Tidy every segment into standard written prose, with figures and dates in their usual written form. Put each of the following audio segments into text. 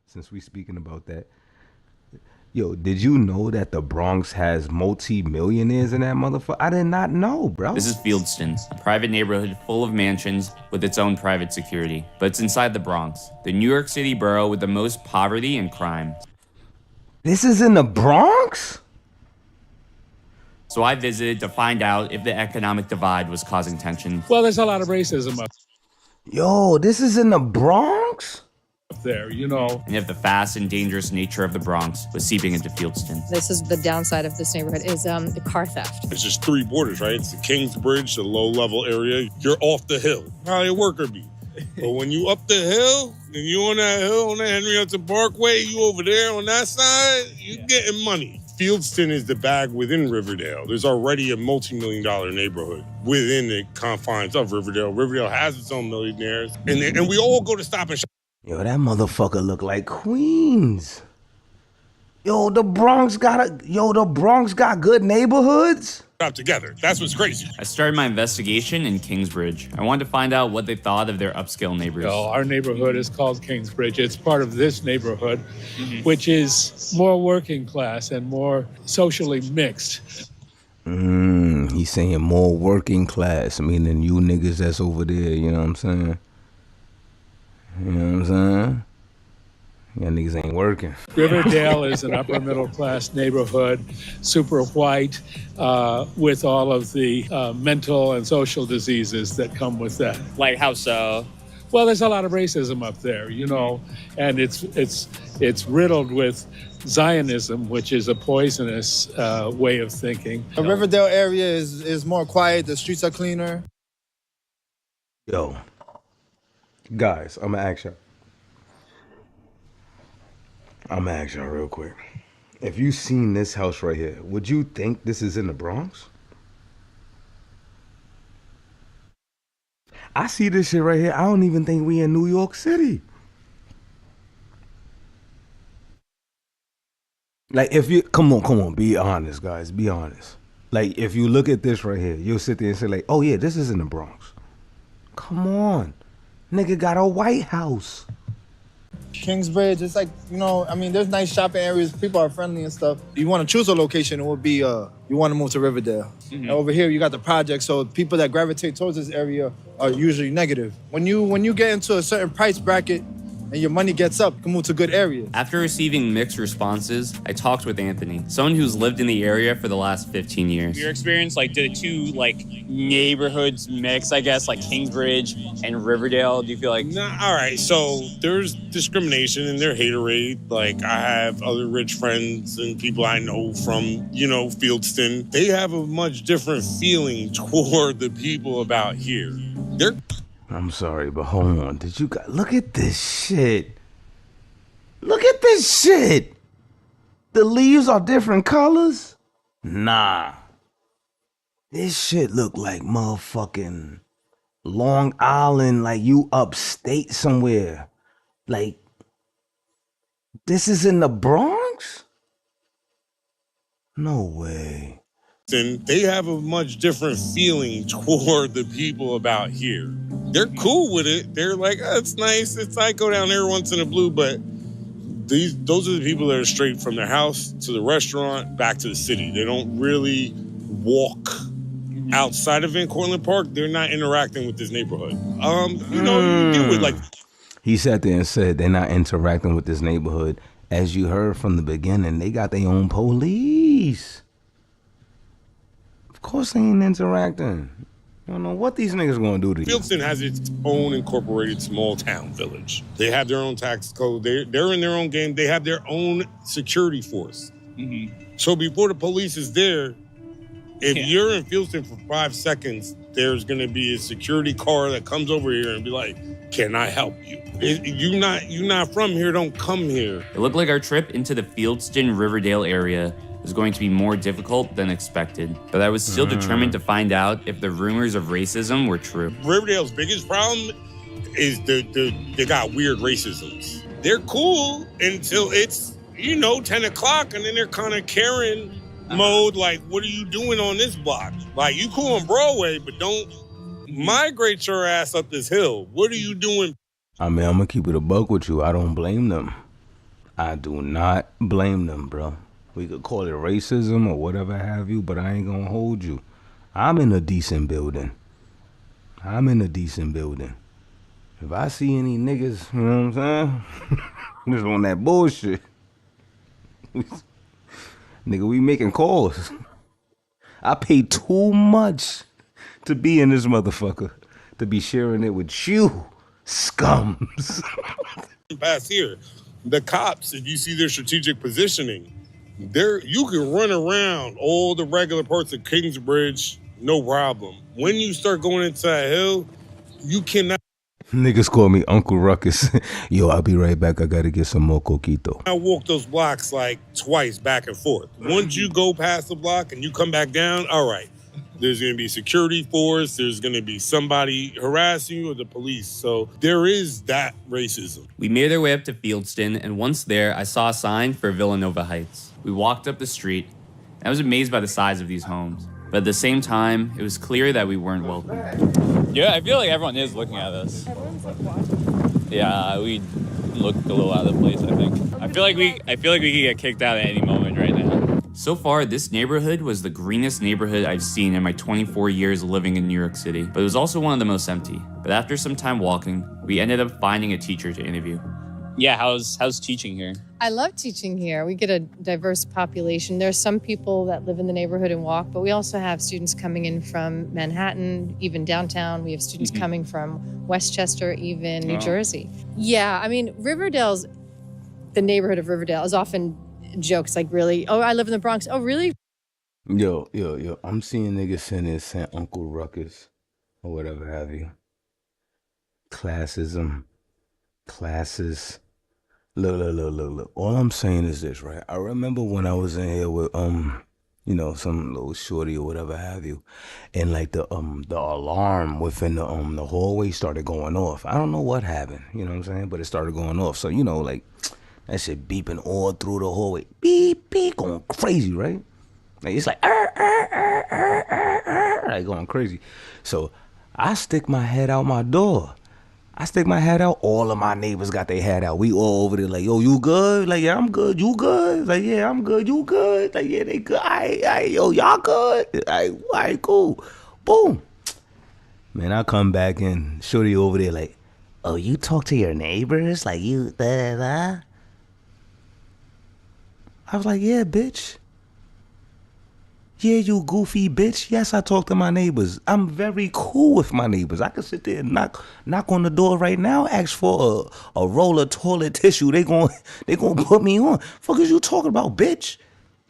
since we speaking about that. Yo, did you know that the Bronx has multi-millionaires in that motherfucker? I did not know, bro. This is Fieldston, a private neighborhood full of mansions with its own private security. But it's inside the Bronx, the New York City borough with the most poverty and crime. This is in the Bronx? So I visited to find out if the economic divide was causing tension. Well, there's a lot of racism up Yo, this is in the Bronx? there, you know. And if the fast and dangerous nature of the Bronx was seeping into Fieldston. This is the downside of this neighborhood is the car theft. It's just three borders, right? It's the Kingsbridge, the low-level area. You're off the hill. How your worker be? But when you up the hill, and you on that hill, on the Henry Hudson Parkway, you over there on that side, you getting money. Fieldston is the bag within Riverdale. There's already a multi-million-dollar neighborhood within the confines of Riverdale. Riverdale has its own millionaires, and we all go to Stop and Shop. Yo, that motherfucker look like Queens. Yo, the Bronx got good neighborhoods? Together. That's what's crazy. I started my investigation in Kingsbridge. I wanted to find out what they thought of their upscale neighbors. You know, our neighborhood is called Kingsbridge. It's part of this neighborhood, which is more working class and more socially mixed. He's saying more working class, meaning you niggas that's over there, you know what I'm saying? You know what I'm saying? Y'all niggas ain't working. Riverdale is an upper middle class neighborhood, super white, with all of the mental and social diseases that come with that. Like how so? Well, there's a lot of racism up there, you know, and it's riddled with Zionism, which is a poisonous way of thinking. The Riverdale area is more quiet. The streets are cleaner. Yo, guys, I'm gonna ask y'all real quick. If you seen this house right here, would you think this is in the Bronx? I see this shit right here. I don't even think we in New York City. Like, if you, come on, be honest, guys, be honest. Like, if you look at this right here, you'll sit there and say like, oh yeah, this is in the Bronx. Come on. Nigga got a White House. Kingsbridge, it's like, you know, I mean, there's nice shopping areas. People are friendly and stuff. You want to choose a location, it would be, you want to move to Riverdale. And over here, you got the project, so people that gravitate towards this area are usually negative. When you get into a certain price bracket and your money gets up, you can move to good areas. After receiving mixed responses, I talked with Anthony, someone who's lived in the area for the last 15 years. Your experience, like, did the two, like, neighborhoods mix, I guess, like Kingsbridge and Riverdale? Do you feel like... Nah, all right, so there's discrimination and there's haterade. Like, I have other rich friends and people I know from, you know, Fieldston. They have a much different feeling toward the people about here. They're... I'm sorry, but hold on. Did you guys look at this shit? Look at this shit. The leaves are different colors? Nah. This shit look like motherfucking Long Island, like you upstate somewhere. Like, this is in the Bronx? No way. And they have a much different feeling toward the people about here. They're cool with it. They're like, oh, it's nice. It's I go down there once in a blue, but those are the people that are straight from their house to the restaurant back to the city. They don't really walk outside of Van Cortlandt Park. They're not interacting with this neighborhood. You know, you deal with like. He sat there and said they're not interacting with this neighborhood. As you heard from the beginning, they got their own police. Of course they ain't interacting. I don't know what these niggas gonna do to you. Fieldston has its own incorporated small town village. They have their own tax code. They're in their own game. They have their own security force. So before the police is there, if you're in Fieldston for 5 seconds, there's gonna be a security car that comes over here and be like, "Can I help you? You not from here? Don't come here." It looked like our trip into the Fieldston Riverdale area was going to be more difficult than expected, but I was still determined to find out if the rumors of racism were true. Riverdale's biggest problem is they got weird racisms. They're cool until it's, 10 o'clock, and then they're kind of Karen mode, like, what are you doing on this block? Like, you cool on Broadway, but don't migrate your ass up this hill. What are you doing? I mean, I'm gonna keep it a buck with you. I don't blame them. I do not blame them, bro. We could call it racism or whatever have you, but I ain't gonna hold you. I'm in a decent building. If I see any niggas, you know what I'm saying? Just on that bullshit. Nigga, we making calls. I paid too much to be in this motherfucker, to be sharing it with you, scums. Past here, the cops, if you see their strategic positioning, you can run around all the regular parts of Kingsbridge, no problem. When you start going into that hill, you cannot. Niggas call me Uncle Ruckus. Yo, I'll be right back. I gotta get some more coquito. I walk those blocks like twice back and forth. Once you go past the block and you come back down, all right, there's gonna be security force, there's gonna be somebody harassing you or the police. So there is that racism. We made our way up to Fieldston, and once there, I saw a sign for Villanova Heights. We walked up the street, and I was amazed by the size of these homes. But at the same time, it was clear that we weren't welcome. Yeah, I feel like everyone is looking at us. Everyone's like watching. Yeah, we look a little out of place, I think. I feel like we could get kicked out at any moment right now. So far, this neighborhood was the greenest neighborhood I've seen in my 24 years living in New York City, but it was also one of the most empty. But after some time walking, we ended up finding a teacher to interview. Yeah, how's teaching here? I love teaching here. We get a diverse population. There are some people that live in the neighborhood and walk, but we also have students coming in from Manhattan, even downtown. We have students coming from Westchester, even New Jersey. Yeah, I mean, the neighborhood of Riverdale is often jokes like, really? Oh, I live in the Bronx. Oh, really? Yo. I'm seeing niggas saying Uncle Ruckus or whatever have you. Classism. Classes. Look. All I'm saying is this, right? I remember when I was in here with some little shorty or whatever have you, and like the alarm within the hallway started going off. I don't know what happened, you know what I'm saying? But it started going off. So, like that shit beeping all through the hallway. Beep, beep, going crazy, right? Like it's like like going crazy. So I stick my head out my door. All of my neighbors got their head out. We all over there like, yo, you good? Like, yeah, I'm good. You good? Like, yeah, I'm good. You good? Like, yeah, they good. Yo, y'all good? All right, cool. Boom. Man, I come back and shorty over there like, oh, you talk to your neighbors? Like, you, da. I was like, yeah, bitch. Yeah, you goofy bitch. Yes, I talk to my neighbors. I'm very cool with my neighbors. I can sit there and knock on the door right now, ask for a roll of toilet tissue. They gonna put me on. Fuck is you talking about, bitch?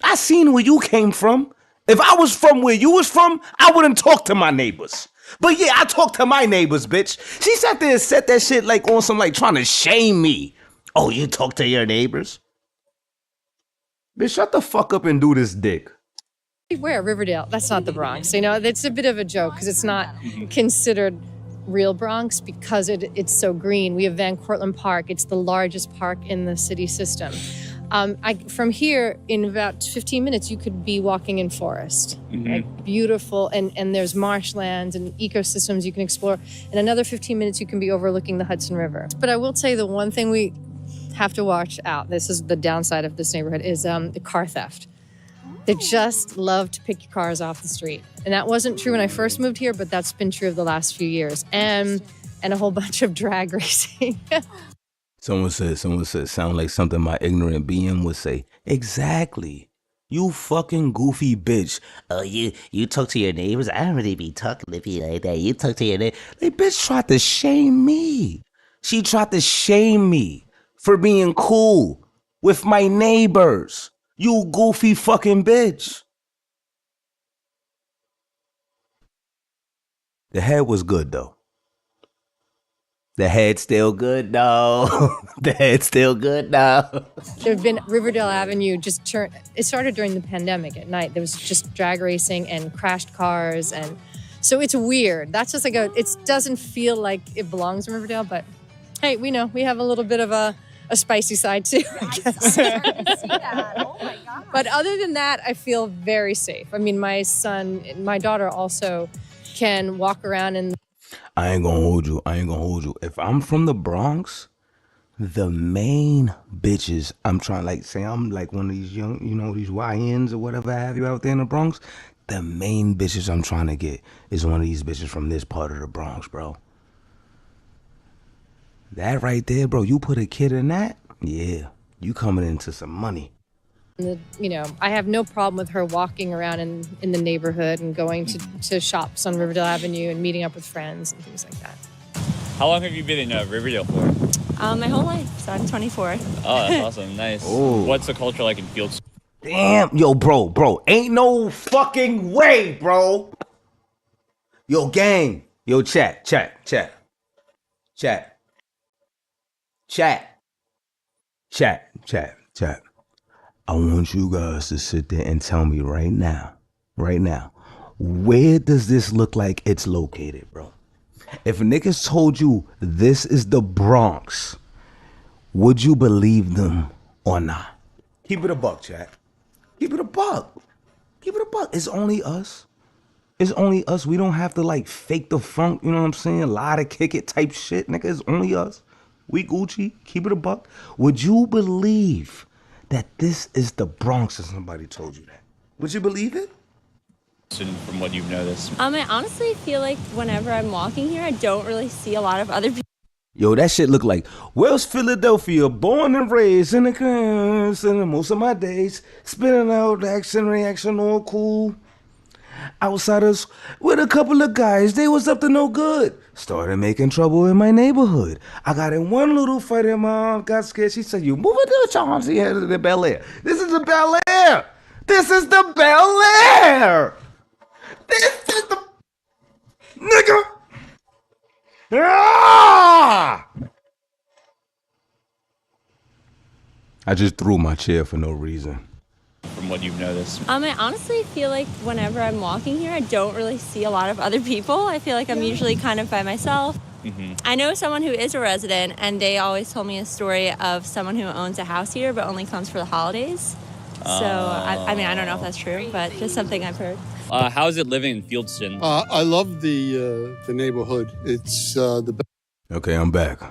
I seen where you came from. If I was from where you was from, I wouldn't talk to my neighbors. But yeah, I talk to my neighbors, bitch. She sat there and said that shit like on some like trying to shame me. Oh, you talk to your neighbors? Bitch, shut the fuck up and do this dick. Where? Riverdale. That's not the Bronx. It's a bit of a joke because it's not considered real Bronx because it's so green. We have Van Cortlandt Park. It's the largest park in the city system. From here, in about 15 minutes, you could be walking in forest. Like beautiful, and there's marshlands and ecosystems you can explore. In another 15 minutes, you can be overlooking the Hudson River. But I will tell you the one thing we have to watch out, this is the downside of this neighborhood, is the car theft. They just love to pick your cars off the street. And that wasn't true when I first moved here, but that's been true of the last few years. And a whole bunch of drag racing. Someone said, sound like something my ignorant BM would say. Exactly. You fucking goofy bitch. Oh, you talk to your neighbors? I don't really be talking to you like that. You talk to your neighbors. Like, bitch tried to shame me. She tried to shame me for being cool with my neighbors. You goofy fucking bitch. The head was good, though. The head's still good, though. The head's still good, though. There have been Riverdale Avenue it started during the pandemic at night. There was just drag racing and crashed cars. And so it's weird. That's just like it doesn't feel like it belongs in Riverdale, but hey, we know we have a little bit of a spicy side too, I guess. I see that. Oh my God. But other than that, I feel very safe. I mean, my daughter also can walk around and I ain't gonna hold you. If I'm from the Bronx, the main bitches I'm trying, like, say I'm like one of these young, these YNs or whatever have you out there in the Bronx. The main bitches I'm trying to get is one of these bitches from this part of the Bronx, bro. That right there, bro, you put a kid in that, yeah, you coming into some money. I have no problem with her walking around in the neighborhood and going to shops on Riverdale Avenue and meeting up with friends and things like that. How long have you been in Riverdale for? My whole life, so I'm 24. Oh, that's awesome. Nice. Ooh. What's the culture like in Fields? Damn, yo, bro, ain't no fucking way, bro. Yo, gang, yo, chat. I want you guys to sit there and tell me right now, where does this look like it's located, bro? If niggas told you this is the Bronx, would you believe them or not? Keep it a buck, chat. Keep it a buck. It's only us. We don't have to like fake the funk, you know what I'm saying? Lie to kick it type shit, nigga. It's only us. We Gucci. Keep it a buck. Would you believe that this is the Bronx if somebody told you that? Would you believe it? From what you've noticed. I honestly feel like whenever I'm walking here, I don't really see a lot of other people. Yo, that shit look like West Philadelphia, born and raised in the curves, and most of my days spinning out action, reaction, all cool. Outsiders with a couple of guys, they was up to no good. Started making trouble in my neighborhood. I got in one little fight and my mom got scared. She said, "You move it to the Chauncey head of the Bel Air. This is the Bel Air. This is the Bel Air. This is the nigga." Ah! I just threw my chair for no reason. From what you've noticed. I honestly feel like whenever I'm walking here, I don't really see a lot of other people. I feel like I'm usually kind of by myself. Mm-hmm. I know someone who is a resident, and they always told me a story of someone who owns a house here but only comes for the holidays. So, I don't know if that's true, but just something I've heard. How is it living in Fieldston? I love the neighborhood. It's the Okay, I'm back.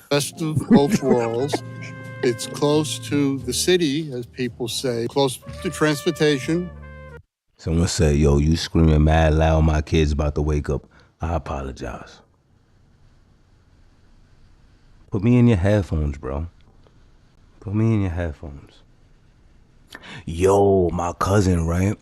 best of both worlds. It's close to the city, as people say, close to transportation. Someone say, "Yo, you screaming mad loud, my kid's about to wake up." I apologize. Put me in your headphones, bro. Put me in your headphones. Yo, my cousin, right?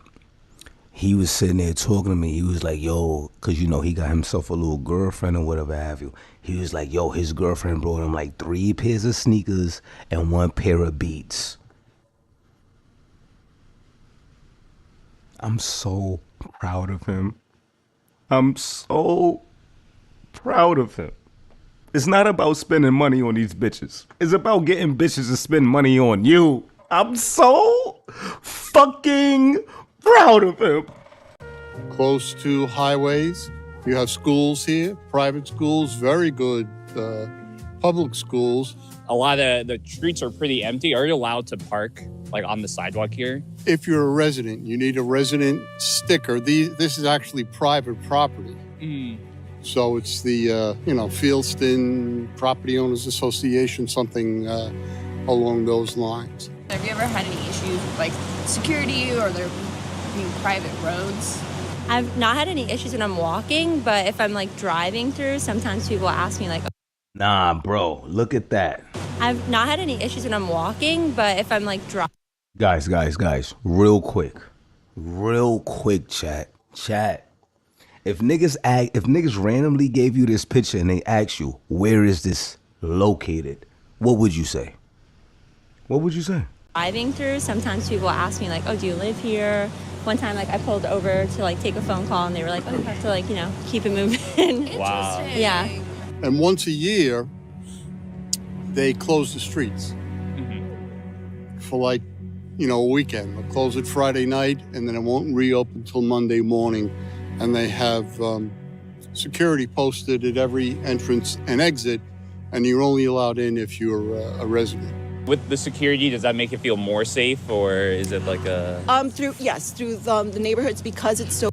He was sitting there talking to me. He was like, yo, because, he got himself a little girlfriend or whatever have you. He was like, yo, his girlfriend brought him like 3 pairs of sneakers and 1 pair of Beats. I'm so proud of him. It's not about spending money on these bitches. It's about getting bitches to spend money on you. I'm so fucking proud of him. Close to highways. You have schools here, private schools, very good public schools. A lot of the streets are pretty empty. Are you allowed to park like on the sidewalk here? If you're a resident, you need a resident sticker. This is actually private property. Mm. So it's the, Fieldston Property Owners Association, something along those lines. Have you ever had any issues with like security or there being private roads? I've not had any issues when I'm walking, but if I'm like driving through, sometimes people ask me like, Nah, bro, look at that. I've not had any issues when I'm walking, but if I'm like driving. Guys, real quick, chat. If niggas randomly gave you this picture and they asked you, where is this located? What would you say? Driving through, sometimes people ask me like, oh, do you live here? One time, like I pulled over to like take a phone call and they were like, oh, you have to keep it moving. Wow. Yeah. And once a year, they close the streets for a weekend. They'll close it Friday night and then it won't reopen until Monday morning. And they have security posted at every entrance and exit, and you're only allowed in if you're a resident. With the security, does that make it feel more safe, or is it like a... Through the neighborhoods because it's so...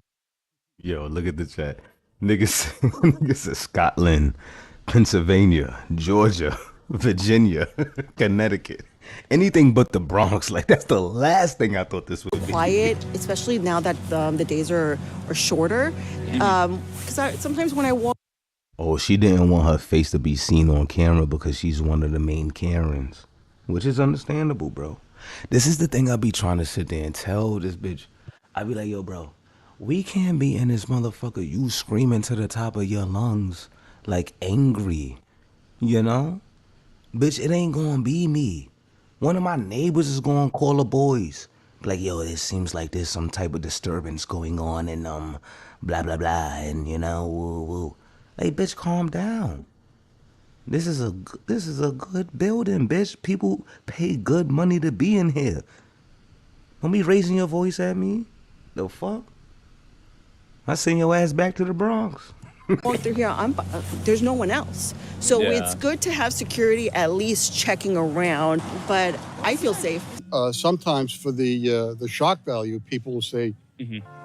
Yo, look at the chat. Niggas said Scotland, Pennsylvania, Georgia, Virginia, Connecticut, anything but the Bronx. Like, that's the last thing I thought this would be. Quiet, especially now that the days are shorter. Because sometimes when I walk. Oh, she didn't want her face to be seen on camera because she's one of the main Karens, which is understandable, bro. This is the thing I be trying to sit there and tell this bitch. I be like, yo, bro, we can't be in this motherfucker, you screaming to the top of your lungs, like angry, you know? Bitch, it ain't gonna be me. One of my neighbors is gonna call the boys. Like, yo, it seems like there's some type of disturbance going on and blah, blah, blah, and, you know, woo, woo. Hey, bitch, calm down. This is a good building, bitch. People pay good money to be in here. Don't be raising your voice at me. The fuck? I send your ass back to the Bronx. Walk through here, there's no one else. So it's good to have security at least checking around, but I feel safe. Sometimes for the shock value, people will say,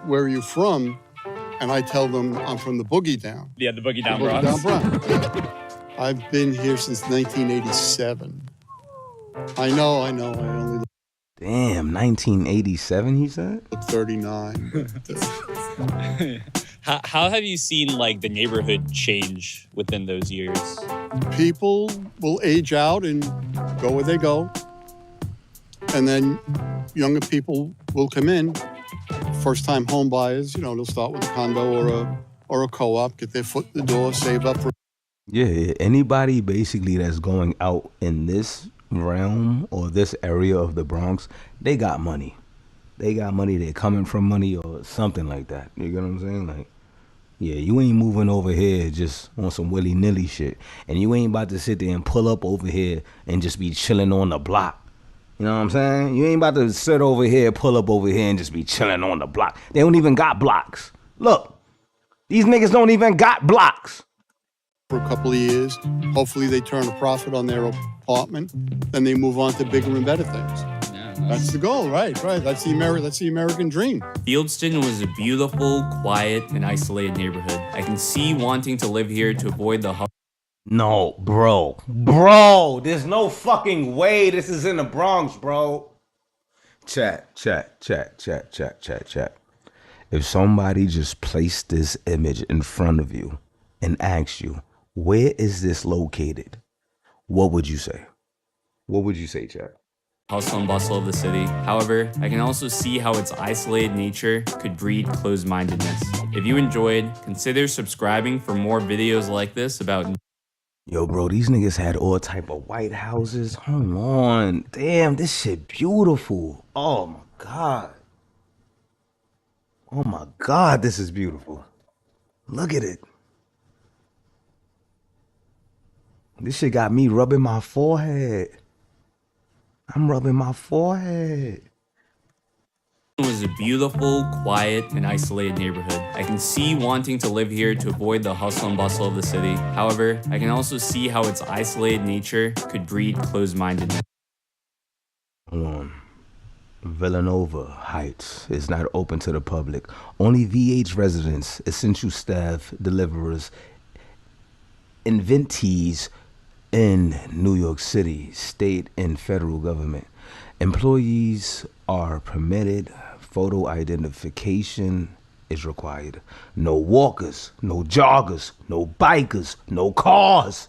where are you from? And I tell them I'm from the Boogie Down. Yeah, the Boogie Down Boogie Bronx. Down Bronx. I've been here since 1987. I know. I only Damn, 1987, he said? look 39. How have you seen like the neighborhood change within those years? People will age out and go where they go. And then younger people will come in. First-time home buyers, they'll start with a condo or a co-op, get their foot in the door, save up for. Yeah, anybody basically that's going out in this realm or this area of the Bronx, they got money. They got money, they're coming from money or something like that. You get what I'm saying? Like, yeah, you ain't moving over here just on some willy-nilly shit. And you ain't about to sit there and pull up over here and just be chilling on the block. You know what I'm saying? You ain't about to sit over here, pull up over here and just be chilling on the block. They don't even got blocks. Look, these niggas don't even got blocks. For a couple of years, hopefully they turn a profit on their apartment, then they move on to bigger and better things. That's the goal, right? That's the American dream. Fieldston was a beautiful, quiet, and isolated neighborhood. I can see wanting to live here to avoid the hustle. No, bro, there's no fucking way this is in the Bronx, bro. Chat. If somebody just placed this image in front of you and asked you, where is this located? What would you say? What would you say, chat? Hustle and bustle of the city. However, I can also see how its isolated nature could breed closed-mindedness. If you enjoyed, consider subscribing for more videos like this about. Yo, bro, these niggas had all type of white houses. Hold on. Damn, this shit beautiful. Oh, my God. Oh, my God, this is beautiful. Look at it. This shit got me rubbing my forehead. I'm rubbing my forehead. It was a beautiful, quiet, and isolated neighborhood. I can see wanting to live here to avoid the hustle and bustle of the city. However, I can also see how its isolated nature could breed closed-mindedness. Hold on. Villanova Heights is not open to the public. Only VH residents, essential staff, deliverers, inventees in New York City, state, and federal government. Employees are permitted. Photo identification is required. No walkers, no joggers, no bikers, no cars.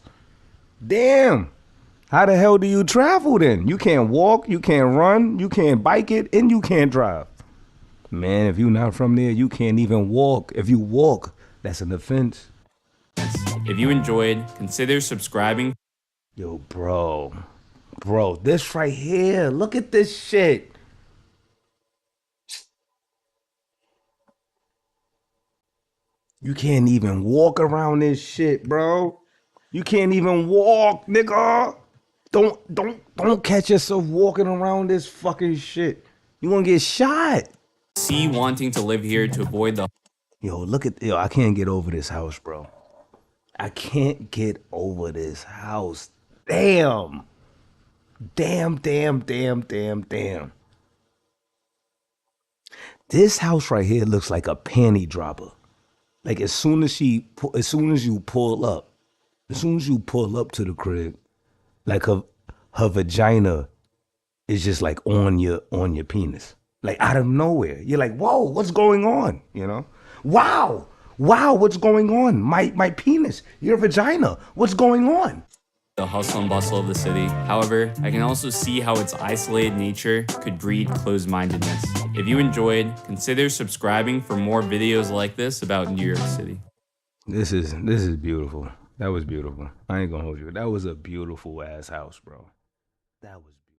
Damn. How the hell do you travel then? You can't walk, you can't run, you can't bike it, and you can't drive. Man, if you're not from there, you can't even walk. If you walk, that's an offense. If you enjoyed, consider subscribing. Yo, bro, this right here, look at this shit. You can't even walk around this shit, bro. You can't even walk, nigga. Don't catch yourself walking around this fucking shit. You gonna get shot. See wanting to live here to avoid the. Yo, I can't get over this house, bro. I can't get over this house. Damn. This house right here looks like a panty dropper. Like as soon as you pull up to the crib, Like her vagina is just like on your penis. Like out of nowhere. You're like, whoa, what's going on? You know? Wow, what's going on? My penis, your vagina, what's going on? The hustle and bustle of the city. However, I can also see how its isolated nature could breed closed-mindedness. If you enjoyed, consider subscribing for more videos like this about New York City. This is beautiful. That was beautiful. I ain't gonna hold you. That was a beautiful ass house, bro. That was